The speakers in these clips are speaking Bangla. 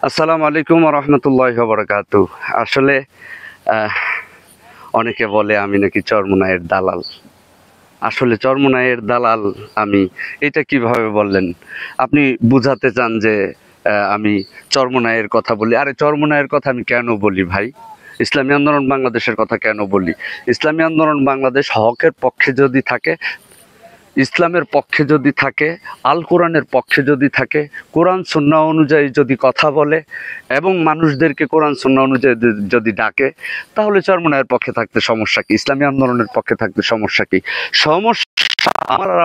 আসসালামু আলাইকুম ওয়া রাহমাতুল্লাহি ওয়া বারাকাতুহু। আসলে আহ, অনেকে বলে আমি নাকি চরমোনাইয়ের দালাল। আসলে চরমোনাইয়ের দালাল আমি, এটা কিভাবে বললেন? আপনি বুঝাতে চান যে আমি চরমোনাইয়ের কথা বলি? আরে চরমোনাইয়ের কথা আমি কেন বলি ভাই? ইসলামী আন্দোলন বাংলাদেশের কথা কেন বলি? ইসলামী আন্দোলন বাংলাদেশ হকের পক্ষে যদি থাকে, ইসলামের পক্ষে যদি থাকে, আল কোরআনের পক্ষে যদি থাকে, কোরআন সুন্নাহ অনুযায়ী যদি কথা বলে এবং মানুষদেরকে কোরআন সুন্নাহ অনুযায়ী যদি ডাকে, তাহলে চরমোনাইয়ের পক্ষে থাকতে সমস্যা কি? ইসলামী আন্দোলনের পক্ষে থাকতে সমস্যা কি? সমস্যা আমার আর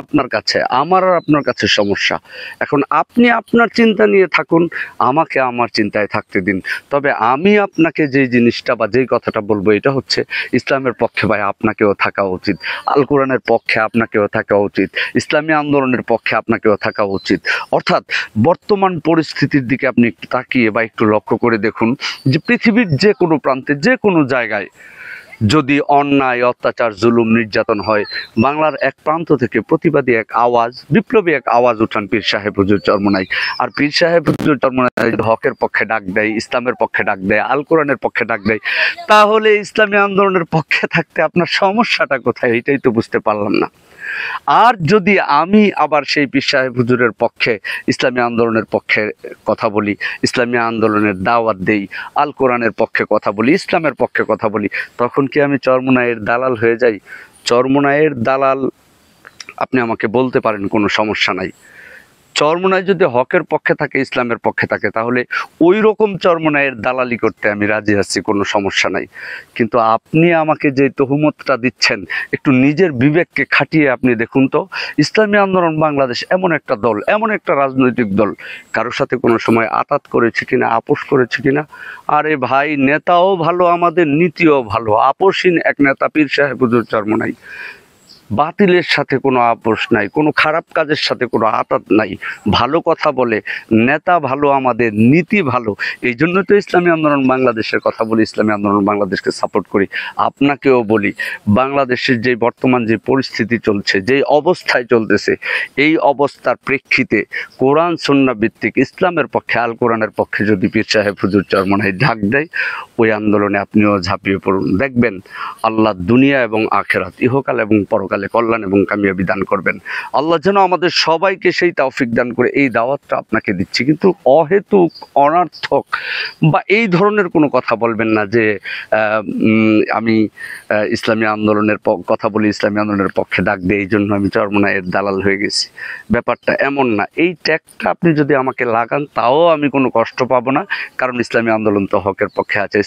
আপনার কাছে সমস্যা। এখন আপনি আপনার চিন্তা নিয়ে থাকুন, আমাকে আমার চিন্তায় থাকতে দিন। তবে আমি আপনাকে যেই জিনিসটা বা যেই কথাটা বলবো, এটা হচ্ছে ইসলামের পক্ষে ভাই আপনাকেও থাকা উচিত, আল কোরআনের পক্ষে আপনাকেও থাকা উচিত, ইসলামী আন্দোলনের পক্ষে আপনাকেও থাকা উচিত। অর্থাৎ বর্তমান পরিস্থিতির দিকে আপনি একটু তাকিয়ে বা একটু লক্ষ্য করে দেখুন যে পৃথিবীর যে কোনো প্রান্তে, যে কোনো জায়গায় যদি অন্যায়, অত্যাচার, জুলুম, নির্যাতন হয়, বাংলার এক প্রান্ত থেকে প্রতিবাদী এক আওয়াজ, বিপ্লবী এক আওয়াজ উঠান পীর সাহেব হুজুর চরমোনাই। আর পীর সাহেব হুজুর চরমোনাই হকের পক্ষে ডাক দেয়, ইসলামের পক্ষে ডাক দেয়, আল কোরআনের পক্ষে ডাক দেয়, তাহলে ইসলামী আন্দোলনের পক্ষে থাকতে আপনার সমস্যাটা কোথায়? এটাই তো বুঝতে পারলাম না। আর যদি আমি আবার সেই পীর সাহেব হুজুরের পক্ষে, ইসলামী আন্দোলনের পক্ষে কথা বলি, ইসলামী আন্দোলনের দাওয়াত দেই, আল কোরআনের পক্ষে কথা বলি, ইসলামের পক্ষে কথা বলি, তখন কি আমি চরমোনাইয়ের দালাল হয়ে যাই? চরমোনাইয়ের দালাল আপনি আমাকে বলতে পারেন, কোনো সমস্যা নাই। চরমোনাই যদি হকের পক্ষে থাকে, ইসলামের পক্ষে থাকে, তাহলে ওই রকম চরমোনাইয়ের দালালি করতে আমি রাজি আছি, কোনো সমস্যা নাই। কিন্তু আপনি আমাকে যে তহুমতটা দিচ্ছেন, একটু নিজের বিবেককে খাটিয়ে আপনি দেখুন তো, ইসলামী আন্দোলন বাংলাদেশ এমন একটা দল, এমন একটা রাজনৈতিক দল, কারোর সাথে কোনো সময় আতাত করেছে কিনা, আপোষ করেছে কিনা? আরে ভাই, নেতাও ভালো, আমাদের নীতিও ভালো। আপোষহীন এক নেতা পীর সাহেব হুজুর চরমোনাই। বাতিলের সাথে কোনো আপোষ নাই, কোনো খারাপ কাজের সাথে কোনো আতাত নাই, ভালো কথা বলে, নেতা ভালো, আমাদের নীতি ভালো। এই জন্য তো ইসলামী আন্দোলন বাংলাদেশের কথা বলি, ইসলামী আন্দোলন বাংলাদেশকে সাপোর্ট করি। আপনাকেও বলি, বাংলাদেশের যে বর্তমান যে পরিস্থিতি চলছে, যেই অবস্থায় চলতেছে, এই অবস্থার প্রেক্ষিতে কোরআন সুন্নাহ ভিত্তিক ইসলামের পক্ষে, আল কোরআনের পক্ষে যদি পীর সাহেব হুজুর চরমোনাই ডাক দেয়, ওই আন্দোলনে আপনিও ঝাঁপিয়ে পড়ুন। দেখবেন আল্লাহ দুনিয়া এবং আখেরাত, ইহকাল এবং পরকালে কল্যাণ এবং কামিয়াবি দান করবেন। আল্লাহ যেন আমাদের সবাইকে সেই তৌফিক দান করে। এই দাওয়াতটা আপনাকে দিচ্ছি, কিন্তু অহেতুক, অনর্থক বা এই ধরনের কোনো কথা বলবেন না যে আমি ইসলামী আন্দোলনের কথা বলি, ইসলামী আন্দোলনের পক্ষে ডাক দিই, এই জন্য আমি চরমোনাইয়ের দালাল হয়ে গেছি। ব্যাপারটা এমন না। এই ট্যাগটা আপনি যদি আমাকে লাগান, তাও আমি কোনো কষ্ট পাবো না, কারণ ইসলামী আন্দোলন তো হকের পক্ষে আছে।